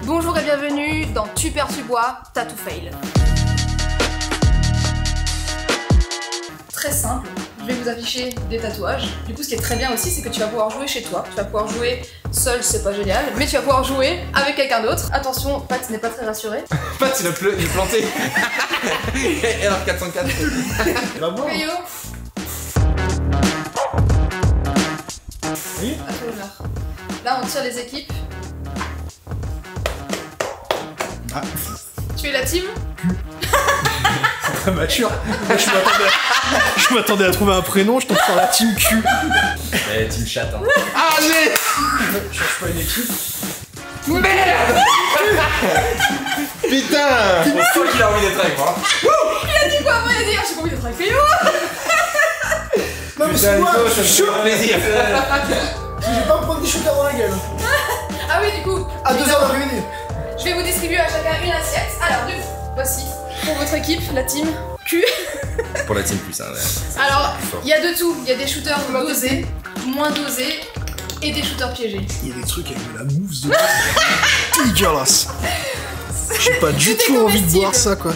Bonjour et bienvenue dans Tu perds tu bois, Tattoo Fail. Très simple, je vais vous afficher des tatouages. Du coup ce qui est très bien aussi c'est que tu vas pouvoir jouer chez toi. Tu vas pouvoir jouer seul, c'est pas génial, mais tu vas pouvoir jouer avec quelqu'un d'autre. Attention, Pat n'est pas très rassuré. Pat il a planté. Et alors 404. Bah bon. Caillou. Oui. À ton honneur. Là on tire les équipes. Ah. Tu es la team? C'est très mature. Moi, je m'attendais à trouver un prénom, je tombe sur la team Q. Team chat hein. Allez. Je cherche pas une équipe. Merde. Putain. On sent qu'il a envie d'être avec moi. Il a dit quoi avant? Il a dit j'ai pas envie d'être avec Caillou. Non mais c'est moi, je suis chaud. Plaisir. Je vais pas me prendre des shooters dans la gueule. Ah oui du coup. À 2h d'après-midi. Je vais vous distribuer à chacun une assiette. Alors du coup, voici pour votre équipe, la team Q. Pour la team plus, hein, ouais. Alors, il y a de tout. Il y a des shooters dosés, moins dosés et des shooters piégés. Il y a des trucs avec de la mousse dedans. Dégueulasse. J'ai pas du tout envie de boire ça quoi.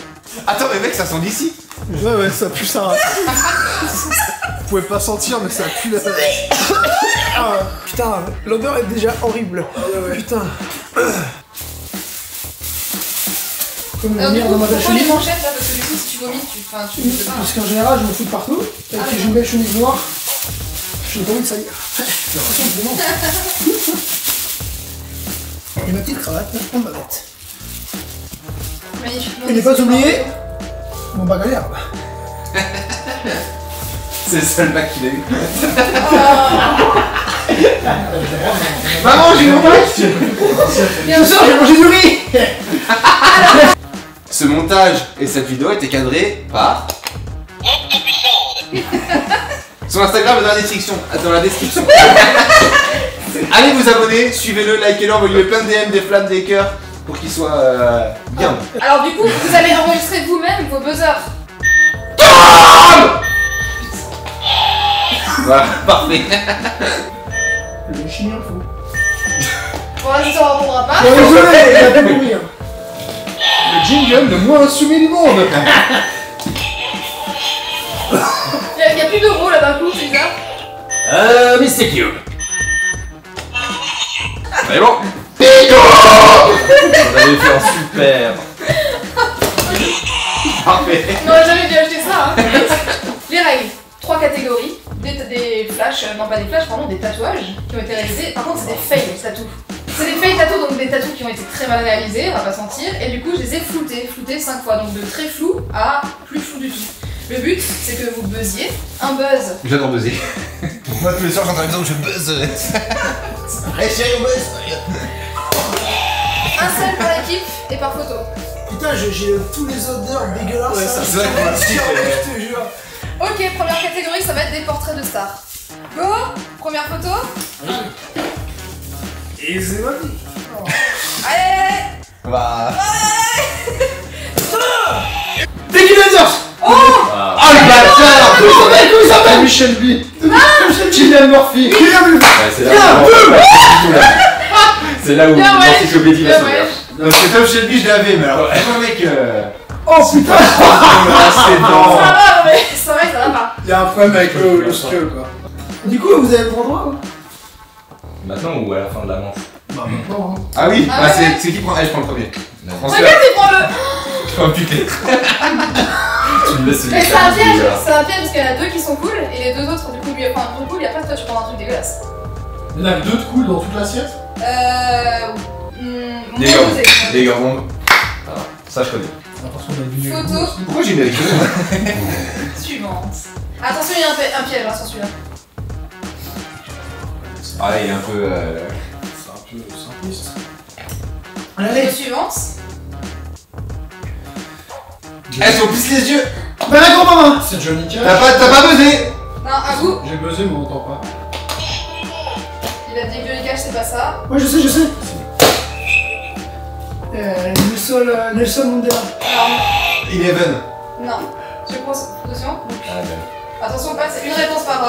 Attends mais mec ça sent d'ici. Ouais ça pue ça. Vous pouvez pas sentir mais ça pue la... Ah, putain, l'odeur est déjà horrible. Putain. Comme Alors la du merde coup, dans ma pourquoi les chemise. manchettes là? Parce que du coup, si tu vomis, tu sais pas. Parce qu'en général, je me fous de partout. Et puis j'ai une belle chemise noire. Je n'ai pas envie de salir. J'ai l'impression que je demande. Et ma petite cravate en bavette. Magnifique. Et ne pas oublier mon bac à l'herbe. C'est le seul bac qu'il a eu. Maman, j'ai mon bac. Bien Ce sûr. soir, j'ai mangé du riz. Ce montage et cette vidéo étaient cadrés par... Son Instagram est dans la description. Allez vous abonner, suivez-le, likez-le, envoyez-lui plein de DM, des flammes, des cœurs pour qu'il soit bien. Alors du coup, vous allez enregistrer vous-même vos buzzers. Voilà, parfait. Le chien fou. Pour l'instant, on répondra pas. Désolé, il a fait mourir. Le jingle le moins insoumis du monde. Il y a plus d'euros là d'un coup, c'est bizarre. Mr. Cube. Mais bon. Pico. On avait fait un super. Parfait. On aurait jamais dû acheter ça. Hein. Les règles. 3 catégories. Des flashs, non pas des flashs, pardon, des tatouages qui ont été réalisés. Par contre, c'est des fails tattoos. C'est des fails tattoos, donc des tattoos qui ont été très mal réalisés, on va pas sentir. Et du coup, je les ai floutés 5 fois. Donc de très flou à plus flou du tout. Le but, c'est que vous buzziez. Un buzz. J'adore buzzer. Moi, tous les soirs, j'entends l'impression que je buzz. Réussir au buzz. Un seul par équipe et par photo. Putain, j'ai tous les odeurs dégueulasses. Ouais, ça, c'est vrai qu'on a dit, je te jure. Ok, première catégorie, ça va être des portraits de stars. Go. Première photo. Et c'est ma vie. Allez. Bah. Dégueulasse. Oh le bâtard. Comment il s'appelle Michel B. Kylian Murphy. C'est là où Bien, ouais. l'encyclopédie va Bien, s'ouvrir. ouais. Non, c'est Tom Shelby, je l'avais, mais alors, vraiment, mec. Oh putain. Ça va, mais ça va, ça va pas. Il y a un problème avec le skill quoi. Du coup, vous avez le droit ou Maintenant ou à la fin de la manche? Bah maintenant. Ah oui, Ah bah ouais. c'est qui prend? Allez, je prends le premier. François. Regarde, prends-le. Oh putain. Tu me laisses le Mais c'est un piège, parce qu'il y en a 2 qui sont cool et les 2 autres, du coup, lui, enfin, du coup, il y a pas toi, tu prends un truc dégueulasse. Il y en a 2 de coups dans toute l'assiette. Des moins gants. dosé. Des gants. Voilà, ça je connais. Attention, on a du Photo Pourquoi j'ai mis avec eux? suivante. Attention, il y a un piège là sur celui-là. Ah, il est un peu. C'est un peu simpliste. Photo suivante. Eh, si on plisse les yeux! Bah la grand-maman. C'est Johnny Cash. T'as pas buzzé! Non, à vous. J'ai buzzé, mais on entend pas. Il a dit que Johnny Cash, c'est pas ça. Ouais, je sais. Nelson Mandela. Eleven. Non. Je prends photo suivante. Ah, ben. Attention, pas, c'est une réponse par.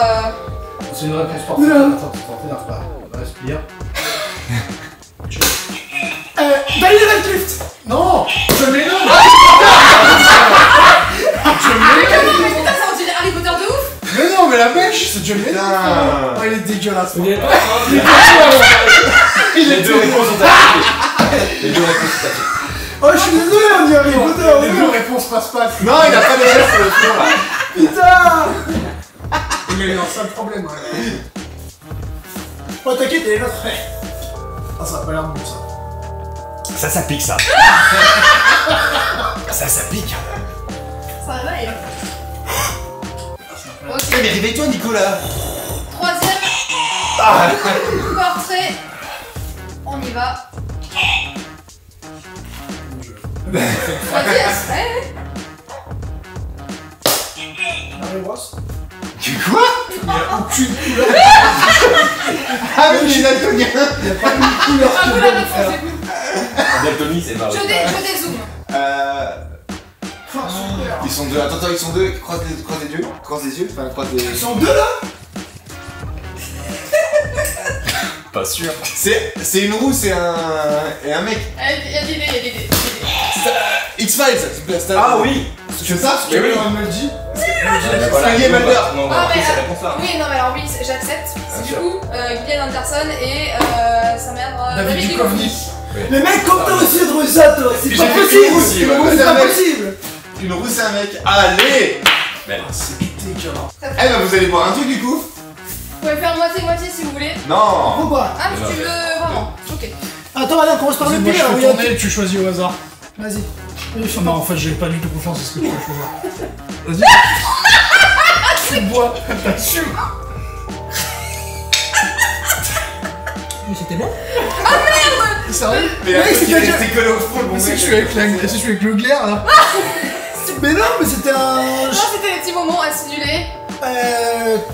C'est une réponse parfaite. Attends, t'énerve pas. Respire. déjà les Putain. Ah, il est dégueulasse. Il est pas. Les deux réponses sont affectées. Les deux réponses sont affectées. Oh, je suis désolé, on y arrive. Les deux réponses passent pas. Non, il a pas déjà sur le fond là. Putain. Il a eu un sale problème, ouais. Oh, t'inquiète, il est là. Ah, ça a pas l'air bon, ça. Ça pique ça. Ça pique. Ça réveille. Ok. Mais réveille-toi, Nicolas. Troisième portrait. On y va. Troisième. Ouais. Mario Bros. Quoi? Il n'y a aucune couleur. Ah oui, je suis daltonien. Il n'y a pas une couleur Un qui peu doit la le faire. réponse. Daltoni, c'est marrant. Je dézoome. Ils sont deux. Attends, ils sont deux. Croise les yeux. Croise les yeux. Enfin, croise les. Ils sont deux là. Pas sûr. C'est une roue, c'est un mec. Il y a l'idée. X-Files. Ah oui. C'est ça? Tu veux un Melody? Gillian Mulder. Non, Ah, mais cette réponse-là. oui, non, mais alors oui, j'accepte. C'est du sûr. coup Gillian Anderson et sa mère David Duchovny. Mais mec, comme t'as aussi trouvé ça, toi, c'est J'ai pas fait possible! une aussi, ouais. C'est pas possible! Une roue, c'est un mec. Allez! C'est dégueulasse. Eh ben, vous allez boire un truc du coup? Vous pouvez faire moitié-moitié si vous voulez. Non! Pourquoi? Ah, mais tu veux vraiment. Ok. Attends, allez, on commence par le Moi, je pire, fais regarde. tourner, tu choisis au hasard. Vas-y. Oh non, en fait, j'ai pas du tout confiance en ce que tu vas choisir. Vas-y. Tu bois, t'assumes. Mais c'était bon? Sérieux? Mais Mec, il c'est est déjà- resté collé au fond, le bon Mais si mec. je suis avec le glaire là. Mais non, mais c'était un. Non, c'était des petits moments à simuler.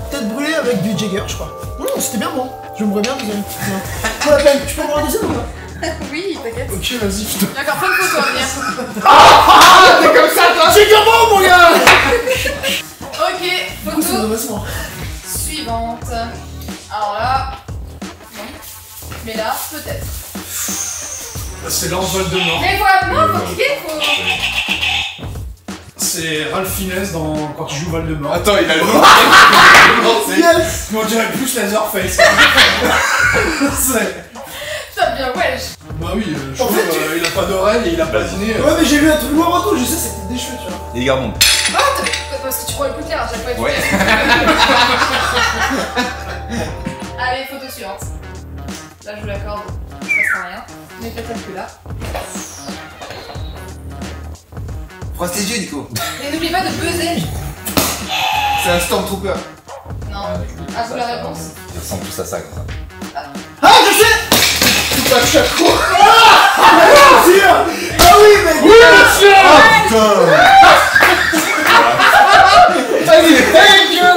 Tête brûlée avec du Jagger, je crois. Non, c'était bien bon. Je me vois bien, deuxième. Pour la peine, tu peux voir un deuxième ou pas? Oui, t'inquiète. Ok, vas-y, putain. Il y a encore plein de photos à venir. Ah, t'es comme ça, toi! Jagger bon, mon gars! Ok, Du coup, c'est photo redressement. suivante. Alors là. Non. Mais là, peut-être. C'est l'envol de mort. Mais voilà, non, faut cliquer, faut. C'est Ralph Fiennes quand il joue Val-de-Mort. Attends, il a le nom. Yes! Mais on dirait plus Laserface. C'est... Putain, bien, wesh. Bah oui, je En trouve, fait, il a pas d'oreille et il a pas de nez. Ouais, mais j'ai vu un truc noir en tout, je sais, c'était des cheveux, tu vois. Les garbons. Ah, parce que tu crois le plus clair à chaque fois. Ouais. Allez, photo suivante. Là, je vous l'accorde, ça sert à rien. Mais peut-être que là. Froisse tes yeux, Nico. Et n'oublie pas de buzzer. C'est un Stormtrooper. Non. Ah, c'est la réponse. Ils ressemblent tous à ça comme ça. Ah, je sais! Tupac Shakur. Ah, sûr! Ah oui, mais. Oui, monsieur.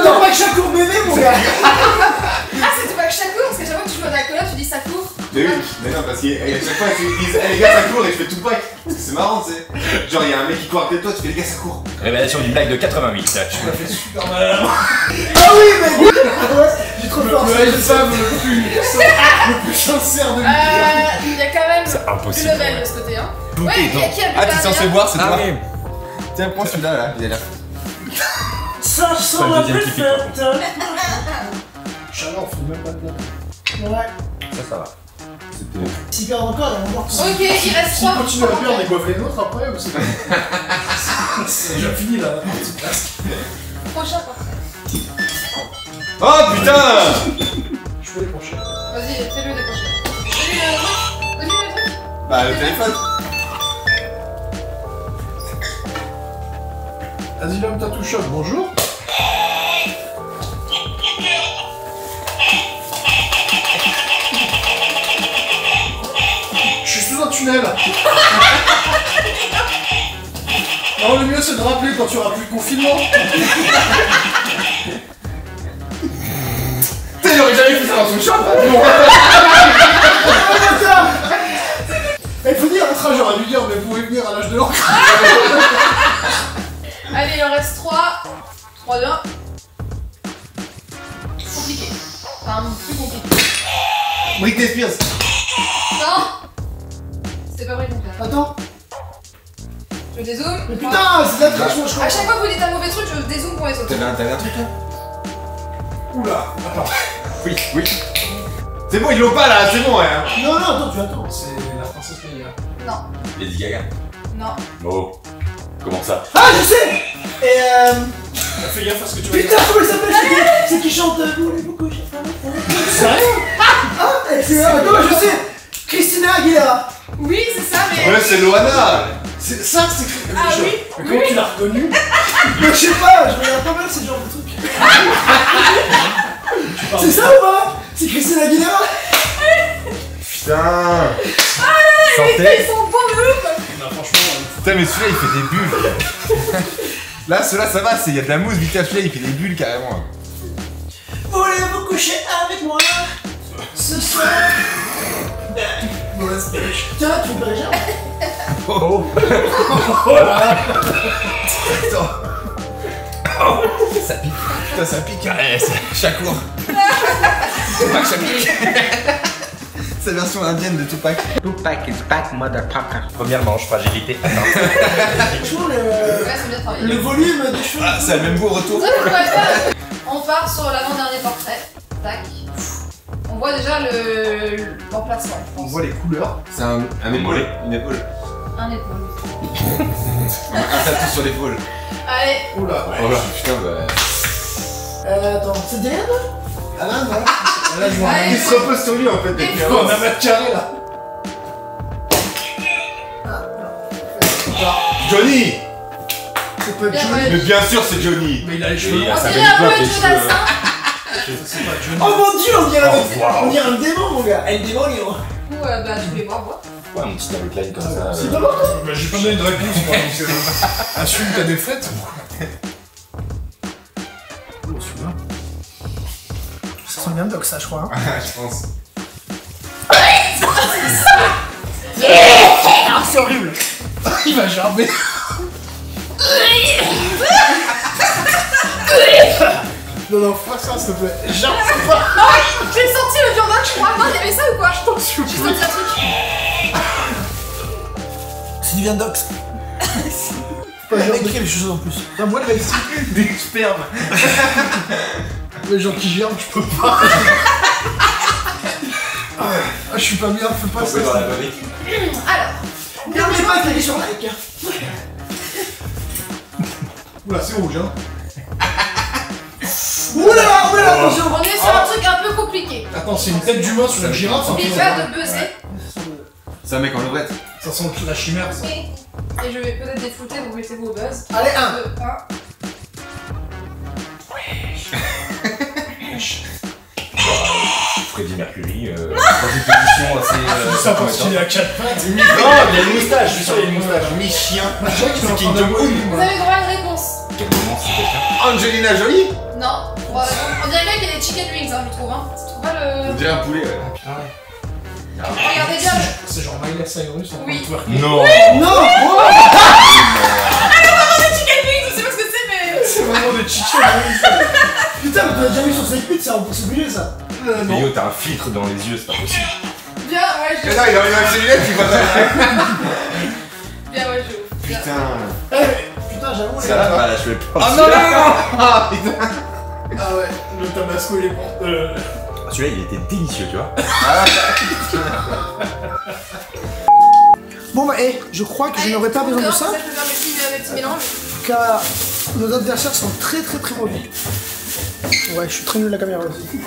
Non, pas que Shakur bébé, mon gars! Ah, c'est Tupac Shakur, parce que chaque fois que tu joues à Dracula, tu dis ça court. Mais oui, mais non, parce qu'à chaque fois, ils disent, les gars, ça court, et je fais tout pack. Parce que c'est marrant, tu sais. Genre, il y a un mec qui court à côté de toi, tu fais, les gars, ça court. Révélation d'une blague de 88. Tu m'as fait super mal à la main. Ah oui, mais. Ouais, j'ai trop peur. Le Elfam le plus sincère de l'univers. Il y a quand même C'est impossible. du level de ce côté, hein. Bloqué, Ouais, non. qui a Ah, t'es censé boire, c'est Ah toi. oui. Tiens, prends celui-là, là, il est là. Ça C'est sent pas le la deuxième qui pique, par fête. Chaleur, on fout même pas de date. Ouais. Ça va. C'était. S'ils perdent encore, ils vont voir tout ça. Ok, il reste S'ils 3 continuent à perdre, ils boivent les nôtres après ou c'est c'est déjà fini là, la partie presque. Prochain portrait. Oh putain! Je peux les prochains. Vas-y, fais-le décrocher. Fais-lui le truc. Vas-y, le truc. Bah, le téléphone. Asylum Tattoo Shop, bonjour. Je suis sous un tunnel. Non, le mieux c'est de rappeler quand tu auras plus de confinement. Putain, il aurait jamais fait ça dans son shop! Il faut dire, après j'aurais dû dire, mais vous pouvez venir à l'âge de l'encre. Allez, il en reste 3. 3, 2, 1. Compliqué. Enfin, plus compliqué. Britney Spears. Non. C'était pas vrai qu'on fait. Attends. Je dézoome. Mais putain, c'est de la triche, moi, je À crois. chaque fois que vous dites un mauvais truc, je dézoome pour les autres. T'avais un truc là? Oula, attends. Oui, oui. C'est bon, ils l'ont pas là, c'est bon, ouais. Non, non, attends, tu attends. C'est la princesse Leia. Non. Lady Gaga. Non. Oh. Comment ça? Ah, je sais. Et Fais gaffe à ce que tu vas dire. putain, comment elle s'appelle? C'est qui chante beaucoup. Sérieux? Ah, c'est attends, je sais. Christina Aguilera. Oui, c'est ça, mais. Ouais, c'est Loana. C'est ça, c'est. Ah oui. Mais comment tu l'as reconnu? Mais je sais pas, je regarde pas mal ce genre de trucs. C'est ça ou pas? C'est Christina Aguilera? Putain. Ils sont bons de ouf. Non, franchement. Putain, mais celui-là, il fait des bulles. Là, ceux-là, ça va, il y a de la mousse, vite celui-là, il fait des bulles carrément. Voulez-vous coucher avec moi ce soir? Mauvaise pêche. Tiens, tu me ferais jamais. Oh. Ça pique. Putain, ça pique. Ouais, ça... Shakur. Tupac Shakur. C'est la version indienne de Tupac. Tupac is back, motherfucker. Première manche, fragilité. Franchement, Ouais, c'est bien travaillé. le volume des cheveux. Ah, ça a le même goût au retour. C'est ça qu'on pourrait faire. On part sur l'avant-dernier portrait. Tac. On voit déjà l'emplacement. On voit les couleurs. C'est un épaule. Une épaule. Un épaule. Un tatou sur l'épaule. Allez. Oula. Oh là, putain, bah. Attends, c'est Diane? Ah non, non. Là, je vois Allez. Il se repose sur lui en fait depuis un avant. mètre carré là. Johnny. C'est pas Bien, Johnny. ouais. Mais bien sûr, c'est Johnny. Mais il a les cheveux. Oui, On ça dirait fait un peu une le les jeu cheveux. d'Assin. C'est pas Johnny. Oh mon dieu, on dirait, Oh, wow. on dirait un démon, mon gars. Un démonio. Ou bah tu voulais voir. Ouais, mon petit outline comme ça. C'est pas bon, toi? Bah, j'ai pas donné de réponse moi, donc assume ta défaite. Oh, celui-là. Ça sent bien Doc, ça, je crois. Hein. Je pense. Ah, c'est horrible. Il va gerber. Non, non, fais pas ça, s'il te plaît. Genre, J'ai senti le viandage, je crois. Non, il y avait ça ou quoi? J'ai senti un truc. c'est du Viandox. Pas genre de quelque chose en plus. Non, moi, le mec, c'est du sperme. Les gens qui germent, je peux pas. Ah, je suis pas bien, fais pas On ça. peut dans la brique. Alors. N'oubliez pas de cliquer sur like. Oula, c'est rouge, hein. Oula, attention. On est sur un truc un peu compliqué. Attends, c'est une tête d'humain sur une girafe. N'oublie hein. pas de buzzer. C'est un mec en levrette. Ça sent la chimère, ça. Et je vais peut-être déflouter, vous mettez-vous au buzz. Allez, 1. 2, 1. Freddie Mercury, dans une position assez. C'est ça parce qu'il est à 4 pattes. Non, il y a une moustache, je suis sûr, il y a une moustache. Mi-chien. C'est King Jong-un. Vous avez droit à une réponse. Quel moment c'est quelqu'un? Angelina Jolie. Non. Bon, on dirait bien qu'il y a des chicken wings, hein, je trouve. Hein. Tu trouves pas On le. dirait un poulet, ouais. Regardez bien. C'est genre Miley Cyrus en train Oui. de twerker. Non. Non. Chicken wings, je sais pas ce que c'est, mais. C'est vraiment des chichons. Putain, mais tu l'as déjà vu sur 5 8, c'est obligé ça. Mais yo, t'as un filtre dans les yeux, c'est pas possible. Bien, ouais, je. Mais non, il enlève ses lunettes, il voit pas. Bien, ouais, je. Bien. Putain. Putain, j'avoue, les Ça va, gars. Voilà, je vais plus. Oh non, non, non. Ah putain. Ah ouais, le tabasco il est bon. Celui-là, il était délicieux, tu vois. Bon, bah, je crois que je n'aurai pas besoin de ça, Ça peut faire des petits mélanges. car nos adversaires sont très mauvais. Ouais, je suis très nul à la caméra aussi.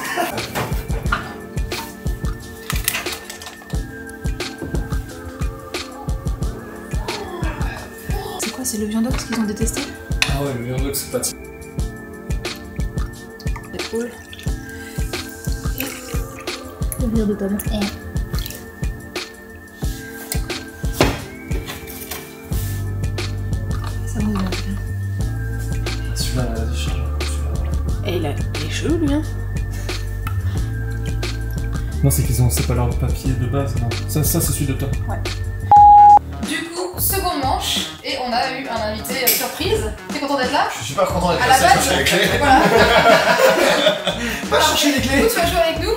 C'est quoi, c'est le viandox qu'ils ont détesté? Ah ouais, le viandox c'est pas. Épaule. Le rire de table. Ça me regarde bien. Celui-là, Et il a les cheveux, lui, hein? non, c'est qu'ils ont. C'est pas leur papier de base, non. Ça c'est celui de toi. Du coup, seconde manche, et on a eu un invité surprise. T'es content d'être là? Je suis pas content d'être À la là, base, c'est les clés. voilà. Va chercher les Du coup, clés. tu vas jouer avec nous.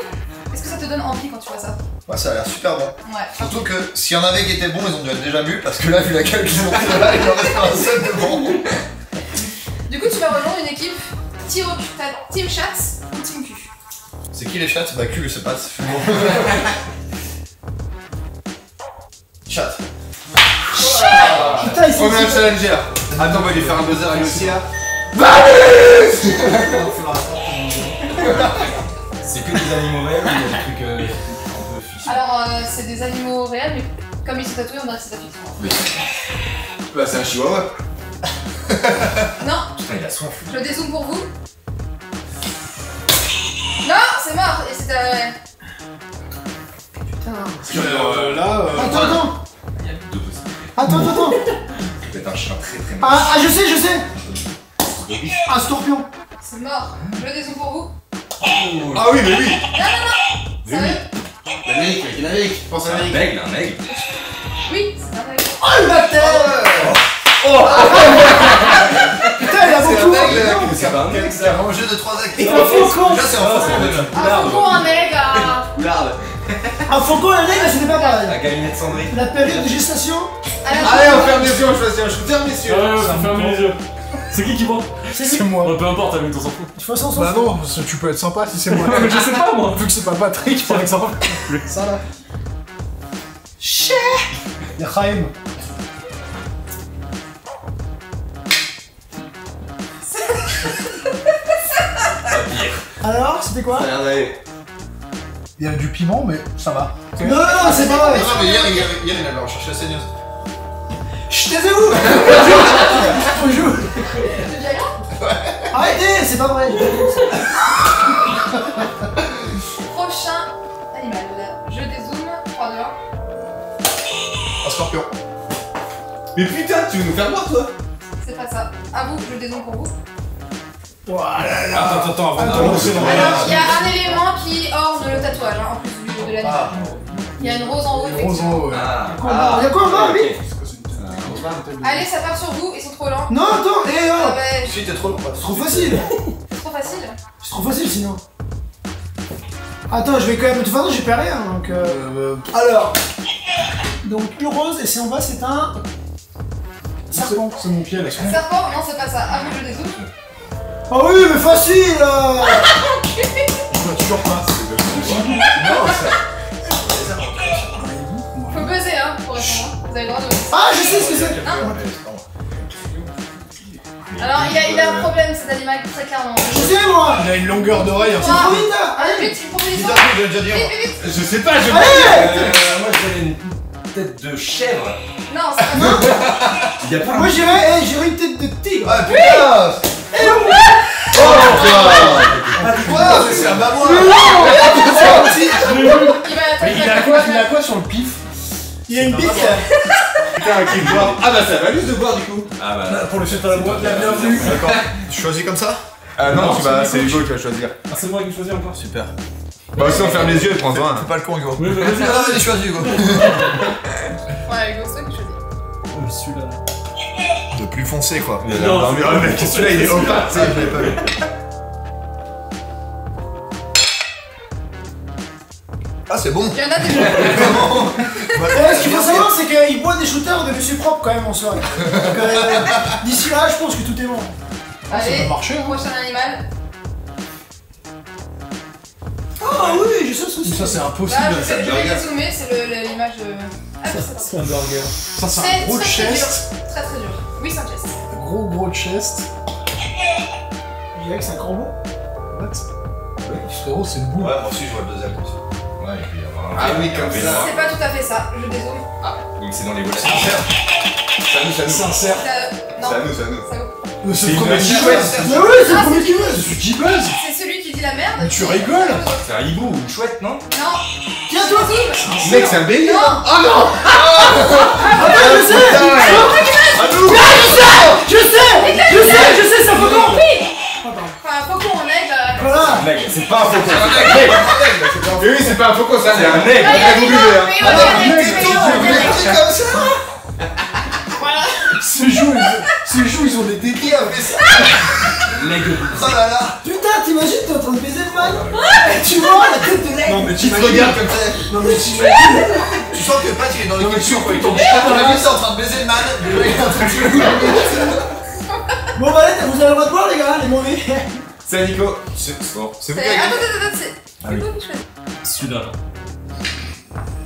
Est-ce que ça te donne envie quand tu vois ça? Ouais, ça a l'air super bon. Ouais. Surtout que s'il y en avait qui étaient bons, ils ont dû être déjà bu parce que là, vu la gueule qu'ils ont pris de là, il en reste pas un seul de bon. Du coup, tu vas rejoindre une équipe tir au cul. T'as team chat ou team cul. C'est qui les chats? Bah cul, c'est pas. Chat. Putain, ils sont. On met un challenger. Attends, on va lui faire un buzzer à lui aussi là. C'est que des animaux réels ou il y a des trucs un peu fictifs? Alors, c'est des animaux réels, mais comme ils sont tatoués, on dirait que c'est ta fiction. Bah, c'est un chihuahua. Non, Putain, il a soif. je dézoome pour vous. Non, c'est mort. Et c'est Putain. Là, Attends. Il y a deux possibilités. Attends. C'est peut-être un chien très très moche. Ah, je sais. Un scorpion. c'est mort. Je dézoome pour vous. Ah oui, mais oui. Sérieux? L'Amérique, mec, l'Amérique. Pense à Un l'Amérique. aigle, un aigle. Oui, c'est un aigle. Oh le bâtard. Putain, il a C'est beaucoup. un aigle. C'est pas un aigle C'est un ça. jeu de 3 actes. Et un faucon. Déjà, c'est un faucon déjà. Un faucon, un aigle, Poularde. Un faucon et un aigle, c'était pas pareil. La galinette cendrée. La période de gestation. Allez, on ferme les yeux, on choisit un shooter, messieurs. Ouais, faut fermer les yeux. C'est qui prend? C'est moi. Peu importe, avec on s'en fout. De toute façon, on s'en Bah fout. non, parce que tu peux être sympa si c'est moi. Mais je sais pas moi. Vu que c'est pas Patrick, par exemple. Ça là. Il y a Chaim. Alors, c'était quoi? Ça a l'air d'aller. Il y a du piment, mais ça va. Non, c'est pas vrai. Non, mais hier, il avait recherché la saigneuse. Chut, taisez-vous. On joue. C'est déjà là? Arrêtez, c'est pas vrai. Prochain animal. Je dézoome. 3, 2, 1. Un scorpion. Mais putain, tu veux nous faire voir, toi? C'est pas ça. À vous, je dézoome pour vous. Attends, avant de Attends, lancer dans Alors, il y a un élément qui orne le tatouage, hein, en plus de l'animal. Ah. Il y a une rose en haut, Rose effectivement. en haut, ouais. Ah. Il y a quoi en bas, oui? Allez, ça part sur vous, ils sont trop lents. Non, attends, Ah oh. bah, Si, t'es trop long. C'est trop facile. c'est trop facile. C'est trop facile sinon. Attends, je vais quand même. De toute façon, j'ai pas rien donc. Alors. Donc, une rose, et si en bas, c'est un. Serpent. C'est mon pied, là. Serpent, non, c'est pas ça. À vous, je dézoome. Oh oui, mais facile là. Toujours pas. Non, Faut buzzer, hein, pour répondre. Vous avez le droit de. Ah, je sais ce que c'est. Alors, il a un problème, cet animal, très clairement. Je sais moi. Il a une longueur d'oreille, hein. C'est trop vite là. Allez, vite, une proposition. j'ai déjà dit. Vite. Je sais pas, je. Moi j'avais une tête de chèvre. Non, c'est pas ça. Il y a pas Moi j'irais une tête de tigre. Ah putain. Oh putain. C'est un babouin. Il va Mais il a quoi sur le pif? Il a une bite là. Putain, qui boit. Ah bah, ça va juste de boire, du coup. Ah bah Pour le chef à la boîte, la bienvenue. D'accord. Tu choisis comme ça? Ah non, Non, tu vas, c'est c'est Hugo qui va choisir. Ah, c'est moi qui choisis encore. Super. Bah, aussi, on ferme les yeux et prends-en un. Fais pas le con, Hugo. Oui, mais vas-y. Ah, vas-y, choisis, Hugo. Ouais, Hugo, c'est toi qui choisis. Celui-là. De plus foncé, quoi. Il a l'air dormir. Ah, mec, celui-là, il est opaque, tu sais. Je l'ai pas vu. Ah, c'est bon. Il y en a déjà. Ce qu'il faut savoir, c'est qu'il boit des shooters de monsieur propre quand même en soirée. Donc d'ici là, je pense que tout est bon. Allez, marcher, hein. prochain animal. Ah oui, je sais ce que c'est. Ça, c'est Là, impossible. je vais dézoomer, c'est l'image de. Ah, c'est ça. C'est un burger. Ça, c'est C'est un gros très chest. dur. Très très dur. Oui, c'est un chest. Gros chest. Je dirais que c'est un corbeau. What? Frérot, c'est le bout. Ouais, moi aussi, je vois le deuxième comme ça. Ouais, et puis il y avoir un. Ah oui, un comme vélo. ça. C'est pas tout à fait ça. Je dézoome. Donc c'est dans les volets. C'est à nous, c'est à nous. Sincère. Non, C'est à nous, c'est à nous. ça vaut. C'est une le premier qui machine. buzz. Mais oui, c'est le premier qui buzz. C'est celui qui buzz. C'est celui qui dit la merde. Mais tu rigoles. C'est un hibou ou une chouette, non? Non. Tiens, toi. Dézoome. Mec, c'est un bélier. Non. Attends, je sais. Je sais, c'est un faucon. Enfin, un faucon en aigle. Voilà. Mec, c'est pas un faucon. Mais oui, c'est pas un faucon, c'est un aigle. aigle. Ah, il y a Vous des buvez, noms, hein. mais Ah, ouais, non, il y a mais des putain, noms, vous il y a voulez des un truc noms. comme ça? Voilà. Ces joues, ils ont des débits. Qui a fait ça? L'aigle. Oh là là. Putain, t'imagines, t'es en train de baiser le man. Tu vois la tête de l'aigle. Non, mais Tu te t'imagines. regardes comme ça. Non, mais t'imagines. Tu sens que Pat il est dans les Non, mais cultures, tu quoi. Il comprends. tombe à mon avis, c'est en train de baiser le man. Déjà, il y a un truc chelou. Bon, bah, allez, vous avez le droit de boire, les gars, les mauvais. C'est à Nico. C'est bon. C'est vous qui avez gagné. Attends, c'est. Ah oui. Celui-là.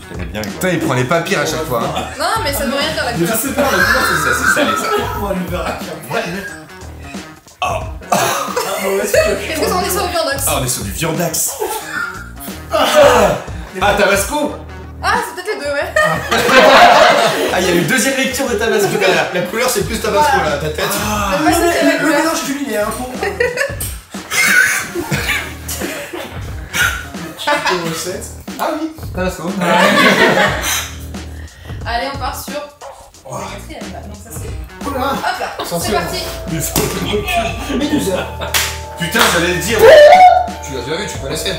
Je connais bien. Putain, il prend les papiers à chaque fois. Hein. Non, mais ça veut rien dire la couleur. sais pas, la couleur, C'est salé ça. On lui verra qu'il Est-ce que ça en est sur le viandox? Ah, on est sur du viandax. Ah, Tabasco. Ah, c'est peut-être les deux, ouais. Ah, il y a une deuxième lecture de Tabasco derrière. La couleur c'est plus Tabasco là, ta tête. Mais moi, c'était la Le couleur. mélange culinaire. Ah oui, Tabasco. Allez, on part sur. La quatrième, là. Donc ça c'est. Oula. Hop là, c'est parti. Médusa. Putain, j'allais le dire. Tu l'as déjà vu, tu connaissais.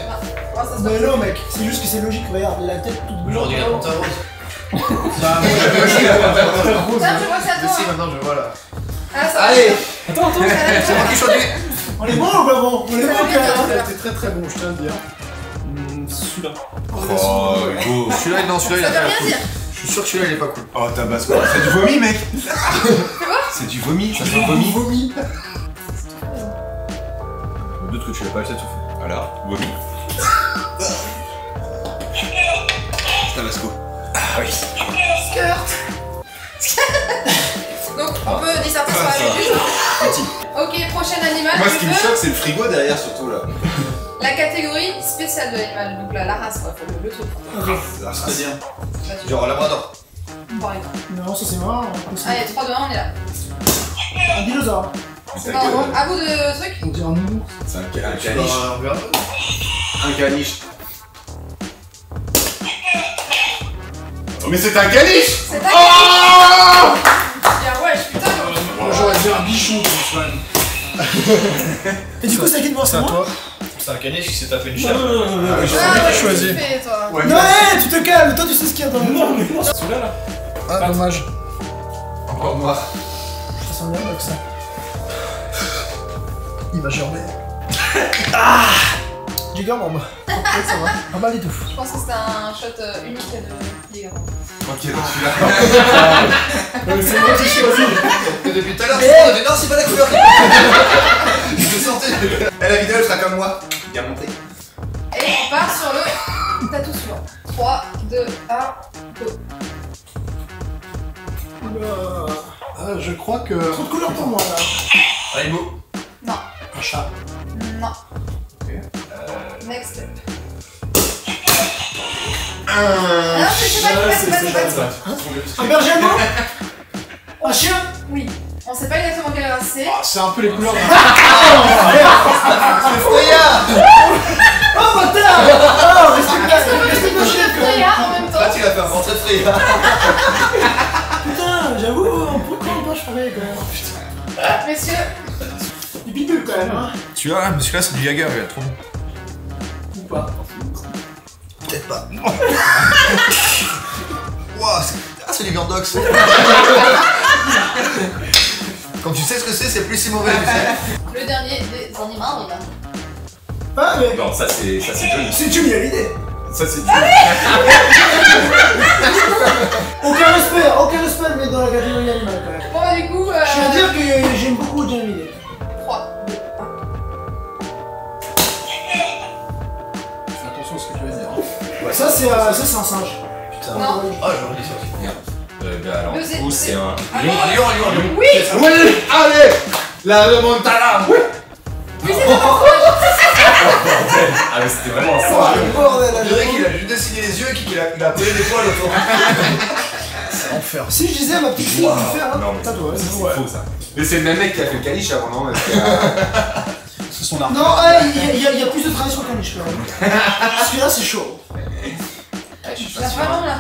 Oh, ça se Mais passe. non, mec, c'est juste que c'est logique. Regarde, la tête toute bleue. Aujourd'hui, la panthère rose. Bah, Tiens, je vois que c'est à toi. Si, maintenant je vois là. Ah, ça va. Allez, Attends, attends. c'est moi qui choisis. On est bon ou pas bon? On est bon quand même. C'était très très bon, je tiens à le dire. Celui-là. Oh, go. Celui-là, non, celui-là il Ça a veut pas l'air rien cool. dire. Je suis sûr que celui-là il est pas cool. Oh, Tabasco. C'est du vomi, mec. C'est du vomi, ça fait vomi. D'autres que tu l'as pas, ça tout fait. Alors, vomi. Tabasco. Ah oui. Donc on peut disserter sur la méduse. Ok, prochain animal. Moi, ce tu qui me veux choque, c'est le frigo derrière, surtout là. La catégorie spéciale de l'animal, donc la race quoi, faut le truc. C'est-à-dire Bah, tu- genre Labrador. Par exemple. Non, ça c'est mort. Allez, 3, 2, 1, on est là. Un dinosaure. C'est pas bon. À bout de trucs. On dirait un nounours. C'est un Tu caniche. on verra. Un caniche. Mais c'est un caniche. C'est ta Oh. Bien wesh, putain. Moi j'aurais dit un bichon pour Swan. Et du coup, c'est à qui de voir, c'est moi? C'est un caniche qui s'est tapé une Non, chatte. non, non, non, non. Ah, ouais, choisi. tu fais, toi. Ouais, Non, hé, tu te calmes, toi tu sais ce qu'il y a dans le Non, mais non, celui-là là. Ah dommage. encore noir. Ça sent bien avec ça. Il va gerber. Jigger bomb. Ça va. Un bal et tout. Je pense que c'était un shot unique de Diego. Ok, donc celui-là. C'est moi qui choisis. Depuis tout à l'heure, je me disais, non, c'est pas la couleur. Je te sentais. Eh, la vidéo elle sera comme moi. Bien monté. Et on part sur le tatou suivant. 3, 2, 1, go. Je crois que... Trop de couleurs pour moi là. Allez, beau. Non. Un chat. Non. Next step. Non, c'est pas, Un berger allemand. Un chien. Oui. On sait pas exactement quelle race c'est. Ah, c'est un peu les couleurs d'un... C'est Freya. Oh bâtard. Oh, respecte Est-ce qu'on peut le dire chien quand Freya même. en même temps? Là, tu l'as fait un portrait de Freya. Putain, j'avoue, pourquoi on peut changer quand même? Messieurs, Du pitbull quand même, hein. Tu vois, mais celui-là c'est du Jagger, il a trop bon. Ou pas. Peut-être pas. Wouah, c'est du viandox. Quand tu sais ce que c'est plus si mauvais. Tu sais. le dernier des animaux, là. Ah, mais. Non, ça c'est joli. C'est Jimmy à l'idée. Ça c'est Aucun respect, mais dans la catégorie animale quand même. Bon, bah, du coup, Je tiens à dire que j'aime beaucoup Jimmy Hallyday. 3, 2, 1. Fais attention à ce que tu vas dire. Ça, c'est un singe. Putain. Non. Ah, j'aurais dit ça aussi. alors, Deux du coup, c'est un. Ah, Lion. Oui! Oui, allez, la remontada. Oui. Mais c'est pas pourquoi! Ah mais c'était vraiment Oh, ça. le bordel là, Le mec, il a juste dessiné les yeux et qu'il a posé des poils autour. C'est enfer. Si je disais à ma petite fille de le faire, hein. Non mais T'as toi, c'est c'est faux ça. Mais c'est le même mec qui a fait le caniche avant, non? C'est son arme. Non, il y a plus de tradition qu'un niche, quand même. Celui-là, c'est chaud. La vraiment la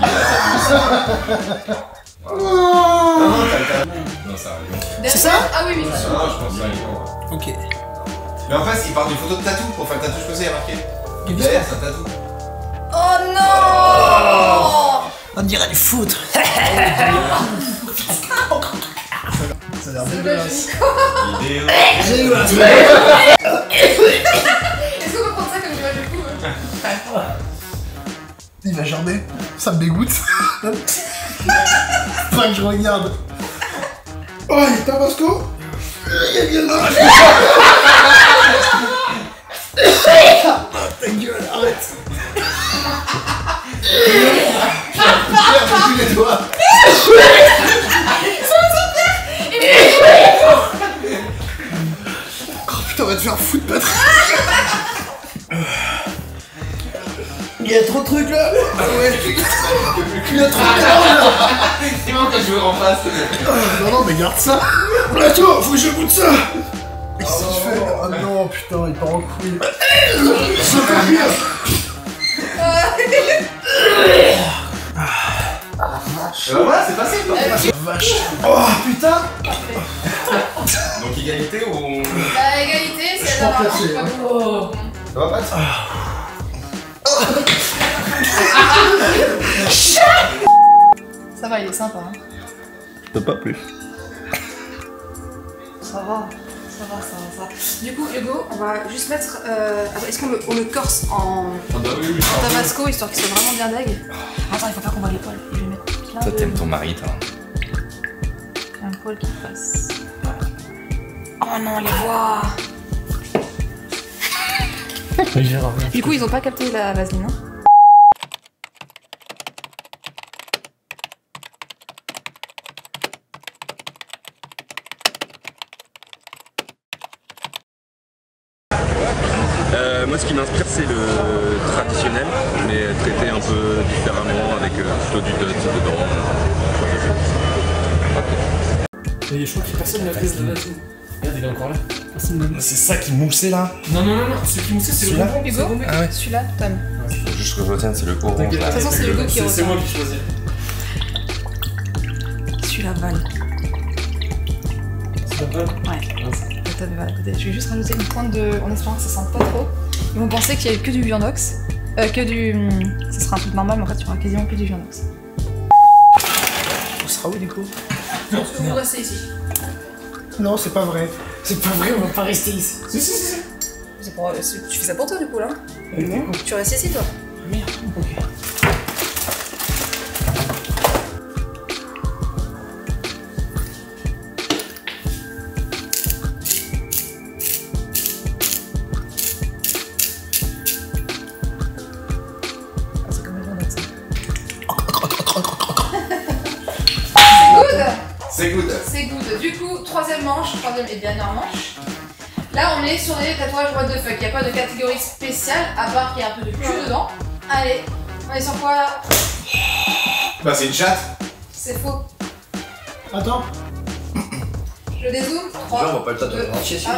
Non, ça arrive. C'est ça? Ah oui, oui, ça. Ah, je pense que ça arrive. Ok. Mais en fait, il parle d'une photo de tatou pour faire le tatouage posé, il y a marqué. Derrière, c'est un tatou. Oh non! On dirait du foot. Ça a l'air dégueulasse. Vidéo. J'ai eu un Est-ce qu'on peut prendre ça comme image de fou? Il va gerber. Ça me dégoûte. Pas que je regarde. Oh, il est Tabasco. Ta gueule, arrête. Plus les doigts. Oh putain, on va te faire foutre, Patrick. Il y a trop de trucs là. Ah ouais. Il y a trop de trucs. C'est bon quand je veux en face. Non, non, mais garde ça. Attends, faut que je goûte ça. Qu'est-ce que tu fais? Oh non, putain, il part en couille. C'est encore pire. Voilà, c'est passé quoi. Vache. Oh putain. Donc égalité ou on... Bah, égalité, Je c'est prends la placé, marche. hein. Oh. Ça va pas ça? Ça va, il est sympa. Hein. Je peux pas plus. Ça va. Du coup, Hugo, on va juste mettre. Est-ce qu'on le corse en tabasco histoire qu'il soit vraiment bien deg? Attends, il faut pas qu'on voit les poils. Je vais mettre plein Toi, de. t'aimes ton mari, toi. Un poil qui passe. Oh non, les voix! Du coup, ils ont pas capté la vaseline, hein? Moi, ce qui m'inspire, c'est le traditionnel, mais traité un peu différemment, avec plutôt du dot dedans. Mais je crois que personne n'a pris la vaseline. Regarde, il est encore là. C'est ça qui moussait là? Non, ce qui moussait, c'est le bonbon. Hugo, Ah ouais. celui-là, Tom. Faut juste que je retienne, c'est le orange là. De toute façon, c'est Hugo qui C'est retient. moi qui choisis. Celui-là, Val. C'est pas mal. Ouais. Top, Val à côté. Je vais juste rajouter une pointe de. En espérant que ça sente pas trop. Ils vont penser qu'il y a que du viandox. Que du. Ça sera un truc normal, mais en fait, il y aura quasiment que du viandox. On sera où du coup? Vous restez ici. Non, c'est pas vrai. C'est pas vrai, on va pas rester ici. Si. C'est pour, tu fais ça pour toi, du coup, là? Non. Tu restes ici, toi? Merde, ok. C'est comme le viandox. C'est good. C'est good. Du coup, troisième et dernière manche. Là, on est sur des tatouages what the fuck. Il n'y a pas de catégorie spéciale, à part qu'il y a un peu de cul dedans. Allez, on est sur quoi là? Bah c'est une chatte. C'est faux. Attends. Je dézoome. 3, Déjà, on voit pas le tatouage 2, entier, si. 1.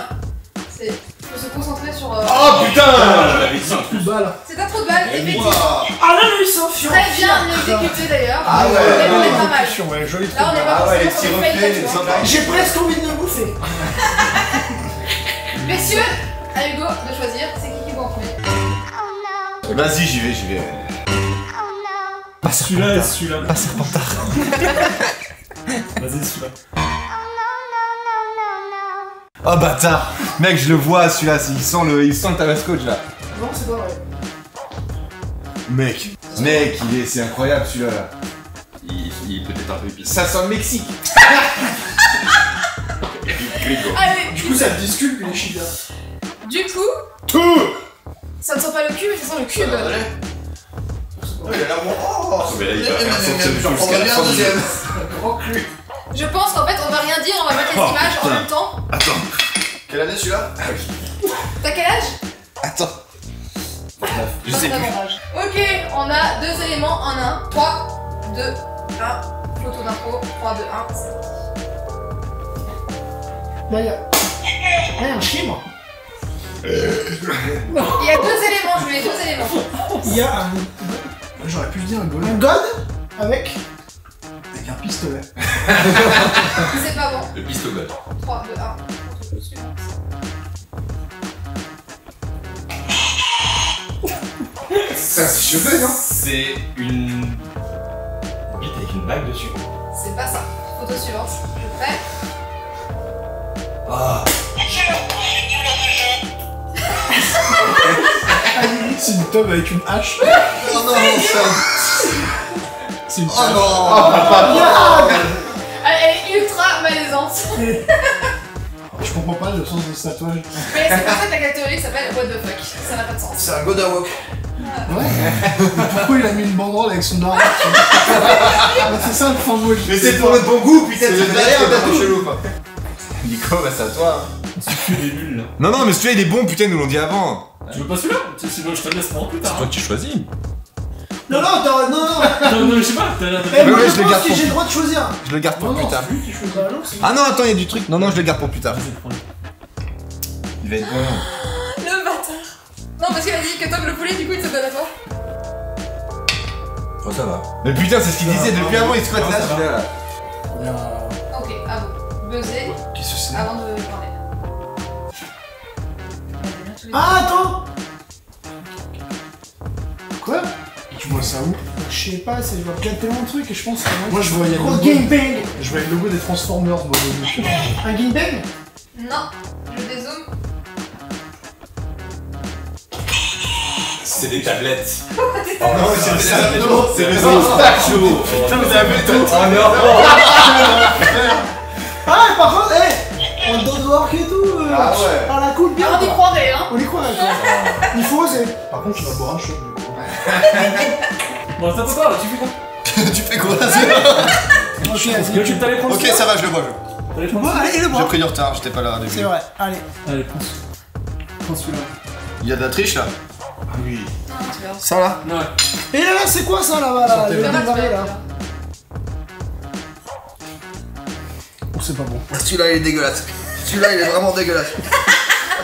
Faut se concentrer sur. Oh putain. Je l'avais dit en plus. Balle. C'est un trou de balle, effectivement. Wow. Ah là, lui, c'est un fion. Très bien exécuté d'ailleurs. Ah ouais. Mais on est pas mal. Ouais, joli truc. Là, on est pas Ah ouais, les forcément petits sur du fail reflets, les tatouage. sympas. J'ai presque envie de le bouffer. Messieurs, à Hugo de choisir, c'est qui va en premier? Vas-y, j'y vais. Pas Celui-là et celui-là. Pas Serpentard. Vas-y, celui-là. Oh bâtard. Mec, je le vois celui-là, il sent le tabasco là. Non, c'est pas vrai. Mec, c'est incroyable celui-là là. Il est peut-être un peu épicé. Ça sent le Mexique. Allez, Du coup, ça te discute, les chigas. du coup, Tout. ça ne sent pas le cul, mais ça sent le cube. Oh, il a l'air bon. Oh. Mais là, il va faire sortir le J'en cul prendrais jusqu'à la bien un fin du deuxième. jeu. Grand cul. Je pense qu'en fait, on va rien dire, on va mettre les images en même temps. Attends. Quelle année celui-là? T'as quel âge? Attends. Je sais plus. Ok, on a deux éléments en un. 3, 2, 1. Photo d'intro. 3, 2, 1. C'est parti. Là, il y a un chibre. Il y a deux éléments, je voulais deux éléments. Il y a un J'aurais pu le dire un golem. god avec. Avec un pistolet. C'est pas bon. Le pistolet. 3, 2, 1. Photo suivante. C'est un cheveu, non? C'est une bite avec une bague dessus. C'est pas ça. Photo suivante. Je fais. Ah. C'est une tome avec une hache. Oh non, ça. C'est une Oh hache. non. Oh papa. Elle est ultra malaisante. Je comprends pas le sens de ce tatouage. Mais c'est pour ça que la catégorie s'appelle What the fuck. Ça n'a pas de sens. C'est un Godawok. Ouais. Pourquoi il a mis une banderole avec son arbre? C'est ça le fond de moi. Mais c'est pour le bon goût, putain, C'est le derrière, un peu chelou quoi. Nico, bah c'est à toi. Tu fais des bulles là. Non, non, mais celui-là il est bon, putain, ils nous l'ont dit avant. Tu veux pas celui-là? Sinon je te laisse pour plus tard. Toi qui choisis. Non, non, non, non. Non, je sais pas, t'as l'air de. Eh, moi ouais, je je le pense garde que pour- j'ai le droit de choisir. Je le garde pour plus tard. c'est lui qui choisit. Bah non, c'est- Ah non, attends, il y a du truc. Non, non, je le garde pour plus tard. Il va être bon. Le bâtard. Non, parce qu'il a dit que Tom le poulet, du coup il te donne à toi. Oh ça va. Mais putain, c'est ce qu'il disait depuis avant, il squatte là, ça va. celui-là. Là. Ok, à vous. Buzzer Qu'est-ce que c'est? avant de parler. Ah, attends. Quoi? Tu vois ça où? Je sais pas, je vois peut-être tellement de trucs et je pense que Moi je voyais le Oh, logo. gangbang. Je voyais le logo des Transformers, moi. Un gangbang. Non, je dézoome. C'est des tablettes. Oh non, c'est le C'est le Putain, vous avez tout. Oh non. Ah, par contre, on doit work et tout. Ah ouais. Ah, la cool bien. On y quoi. croirait, hein. On y croit, quoi. Il faut oser. Par contre, tu vas boire un shot. Bon, attends, tu fais quoi? Tu fais quoi là? Ok, vas-y. Tu t'allais prendre Ok, celui-là? ça va, je le vois. T'allais prendre Bon, celui-là? allez, le J'ai bras. pris du retard, j'étais pas là au C'est début. vrai, allez. Allez, prends celui-là. Il y a de la triche là. Ah oui. Non, tu verras. Ça là. Ouais. Et là, c'est quoi ça là-bas là? Sortez Le là. démarré là. Oh, c'est pas bon. Celui-là il est dégueulasse. Celui-là il est vraiment dégueulasse.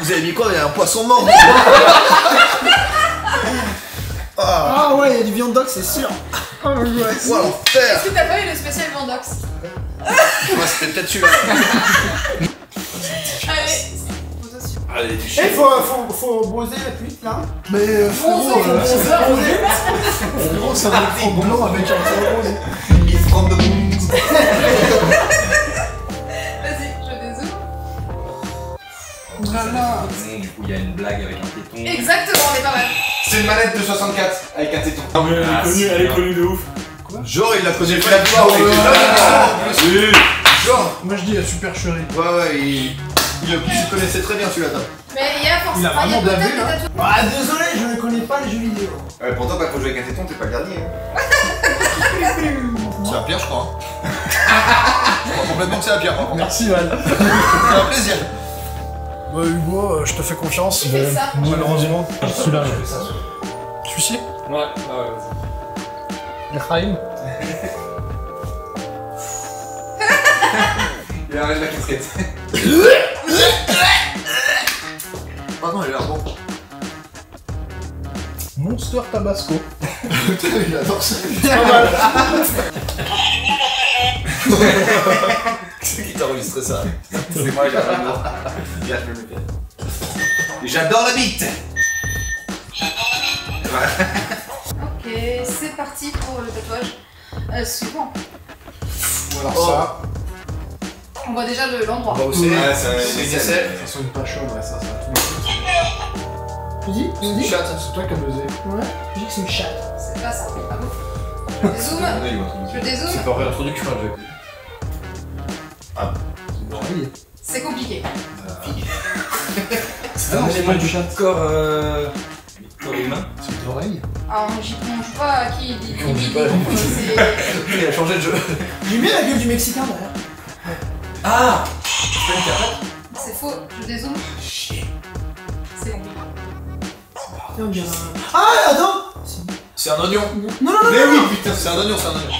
Vous avez mis quoi? Il y a un poisson mort. Ah, Ah ouais, il y a du viande d'ox, c'est sûr. Oh ouais. wow, l'enfer. Est-ce que t'as pas eu le spécial Vendox? Moi c'était peut-être celui-là. Allez. Photo sur- Allez, tu Eh, faut broser la pluie là. Mais Bronzer, frérot, ça va être trop blanc avec un gros rose. Il se prend de boum. Vas-y, je dézoome. Oh là là. Du coup, il y a une blague avec un téton. Exactement, on est pas mal. C'est une manette de 64 avec un téton. Ah, mais elle est connue de ouf. Genre, il l'a connu J'ai pas fait la la fois. Genre. Moi je dis la super chérie. Ouais, ouais, je connaissais très bien celui-là. Mais il y a forcément. Il a vraiment peut-être blagué, des là. tatouages. Ah, désolé, je ne connais pas les jeux vidéo. Pourtant, quand tu joues avec un téton, t'es pas le dernier. Hein. C'est la pierre, je crois. Je crois complètement que c'est la pierre. par contre. Merci Val. C'est un plaisir. Bah Hugo, je te fais confiance. Tu fais ça. Malheureusement. Celui-là. Celui-ci? Ouais, vas-y. Rahim. Il arrête la casquette. Ah non, il a l'air bon. Monster Tabasco. Putain, il adore ça. Pas mal. C'est qui t'a enregistré ça? C'est moi, j'adore. Regarde, je me le fais. J'adore la bite. Ok, c'est parti pour le tatouage suivant. Alors Oh. ça. On voit déjà l'endroit. On va aussi. Ouais, c'est C'est Ça sent une pas chaude, ouais, ça va tout. Tu dis Tu dis Chat. C'est toi qui as buzzé. Ouais. Je dis que c'est une chatte. C'est pas ça. À vous. Je dézoome. Je dézoome. pas réintroduction avec. Une oreille. C'est compliqué. C'est un élément du chat. Corps humain. C'est une oreille. Alors on joue pas à qui il dit. On dit pas. C'est. Il a changé de jeu. J'aime bien la gueule du Mexicain derrière. Ah. C'est faux. Je dézoome. C'est compliqué. Tiens, on dirait un- Ah, attends. C'est un oignon. Non, non, non, Mais non, oui, non. putain, C'est un oignon, c'est un oignon.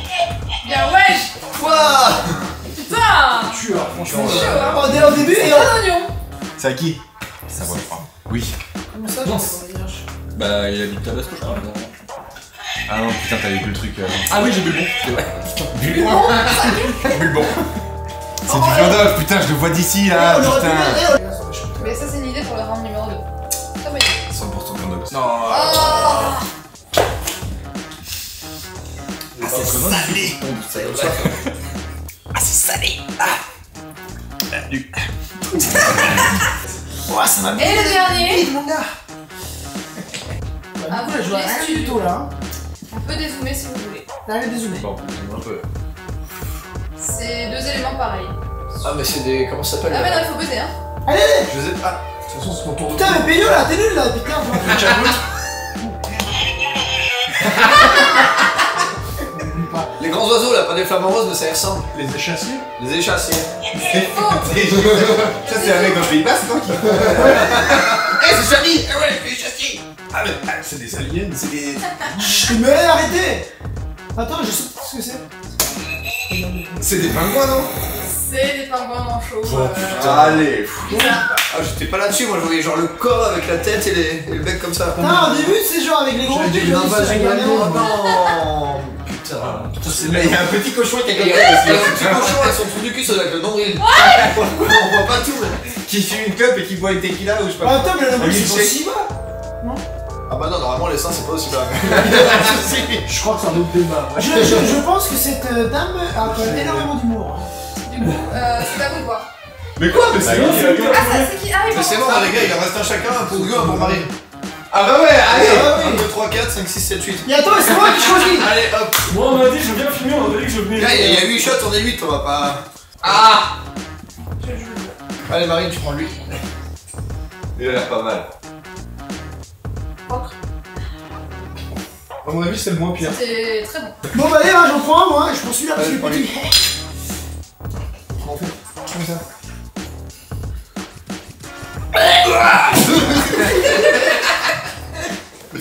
Bien, wesh. Quoi? Putain. Tueur, franchement. C'est chaud, hein. Oh, dès le début, et C'est hop. un oignon. C'est à qui? Ça va, je crois. Oui. Comment ça, Non. je sais pas dire. Bah, il a dit Tabasco, je crois. Ah non, putain, t'avais bu le truc. Ah oui, j'ai bu le bon. C'est vrai. Bu le bon. C'est du viandage, putain, je le vois d'ici là, On aurait pu putain. mettre- Mais ça, c'est une idée pour le round numéro 2. Ça va être. 100% viandage. Non. Oh. C'est salé. Ah, c'est salé. Ah. Ouais, ça m'a bien. Et le dernier. Mon gars. Bah, Ah, du coup, là, je vois les rien studios. du tout là. On peut dézoomer si vous voulez. Allez, dézoomer. Bon, un peu. C'est deux éléments pareils. Ah, mais c'est des. Comment ça s'appelle Ah, mais non, il faut buzzer, hein. Allez, allez. Je sais pas. De toute façon, c'est mon tour de Putain, mais Peyo là, t'es nul là, putain. Les grands oiseaux là, pas des flamants roses, mais ça y ressemble. Les échassiers. Les échassiers. Ça, c'est un mec dans le Pays Basque, non? Eh, c'est Charlie! Eh ouais, les échassiers! Ah, mais c'est des aliens, c'est des. Chut, mais arrêtez. Attends, je sais ce que c'est. C'est des pingouins, non? C'est des pingouins manchots. Allez. Ah, j'étais pas là-dessus, moi je voyais genre le corps avec la tête et le bec comme ça. Putain, au début, c'est genre avec les gros J'avais trucs. dit une invasion Oh d'aliens. non! Putain. Il y a un petit cochon qui a Il y a un petit cochon avec son trou du cul, ça doit être le nombril. On voit pas tout, mais. qui fume une clope et qui boit une tequila ou je sais En pas. même temps, mais le nombril, Un c'est pas milkshake. si bas. Ah bah non, normalement les seins c'est pas aussi bas. Je crois que c'est un autre débat. Ouais. Je pense que cette dame a quand même énormément d'humour. Du coup, c'est à vous de voir. Mais quoi? Mais c'est Ah, c'est qui arrive? Mais c'est bon, les gars, il en reste un chacun, un pour Hugo, un pour Marie. Ah bah ouais, allez. Ah oui. 1, 2, 3, 4, 5, 6, 7, 8. Et attends, c'est moi qui choisis. Allez hop! Moi, on m'a dit, je veux bien filmer, on m'a dit que je venais. Gars, il y a 8 shots, on est 8, on va pas. Ah! Allez, Marie, tu prends lui. Il a l'air pas mal. À mon avis, c'est le moins pire. C'est très bon. Bon, bah allez, hein, j'en prends un, moi. Je prends celui-là parce Allez, qu'il est petit. On fait Comme ça.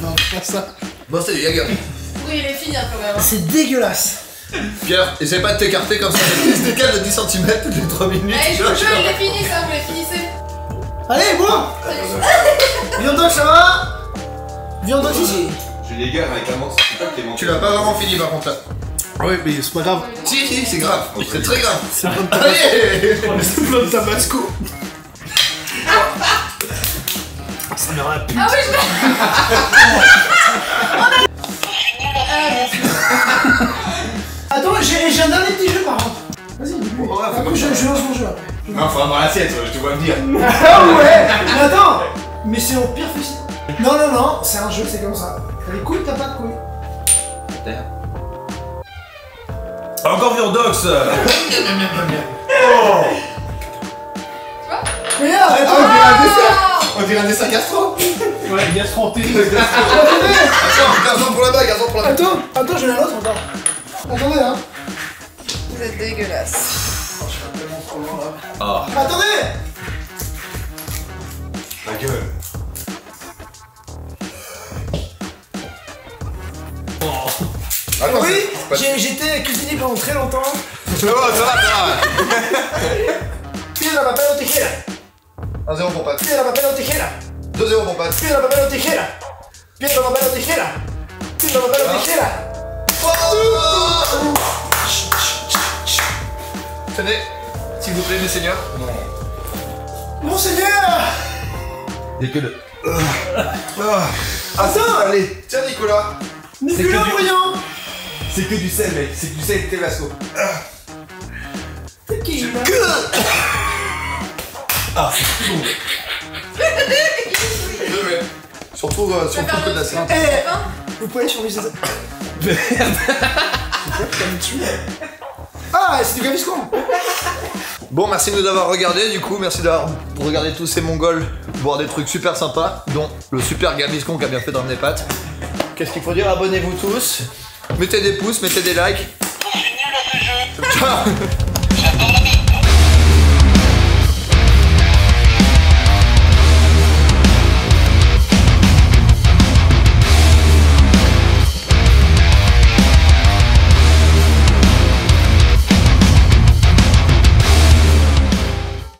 Non, pas ça. Bon, c'est du Jaeger. Oui, il est fini quand même. C'est dégueulasse. Pierre, essaie pas de t'écarter comme ça, des décales de 10 cm toutes les 3 minutes. Allez, je tu vois, vous jure, il est fini ça, vous les finissez. Allez, moi. Viandoc, ça va? Viandoc ici. J'ai les gars avec un morceau, c'est pas que t'es menti. Tu l'as pas vraiment fini par contre là. Ouais, mais c'est pas grave. Si, c'est grave. C'est très grave. C'est plein de Allez! c'est plein de tabasco. Ça m'a rien pu. Ah oui, je l'ai. Ah, merci. Attends, j'ai un dernier petit jeu par contre. Vas-y, dis-moi. Bon, ouais, Par contre, je lance mon jeu après. Non, faut avoir l'assiette, je te vois venir. Ah ouais. Mais attends. Mais c'est au pire fusil. Non, non, non, c'est un jeu, c'est comme ça. T'as les couilles, t'as pas de couilles. Encore Viandox. Mais là, Ah, attends. on dirait un dessert. On dirait un dessert gastro. Ouais, gastro-entérite. Attendez. Attends, pour la bague, attends pour la bague. Attends, je vais à l'autre encore. Attendez, hein. Vous êtes dégueulasse. Attendez. Ma gueule. Attends, Oui, c'est pas- j'étais cuisiné pendant très longtemps. Ça va. Piedra, papel o tijera. 1-0 pour Pat. Piedra, papel o tijera. 2-0 pour Pat. Piedra, papel o tijera. Piedra, papel o tijera. Piedra, papel o tijera. Tenez, s'il vous plaît, mes seigneurs. Monseigneur. Y'a que deux. Attends. Allez, Tiens, Nicolas. Nicolas Brillant. c'est que du sel, mec. C'est que du sel Tabasco. C'est qui là? Surtout le coup de la scène. Eh, vous pouvez aller sur les... Ah, c'est du Gaviscon. Bon, merci de nous avoir regardé, du coup, merci d'avoir regardé tous ces mongols boire des trucs super sympas, dont le super Gaviscon qui a bien fait de ramener Pat. Qu'est-ce qu'il faut dire? Abonnez-vous tous, mettez des pouces, mettez des likes. Ciao.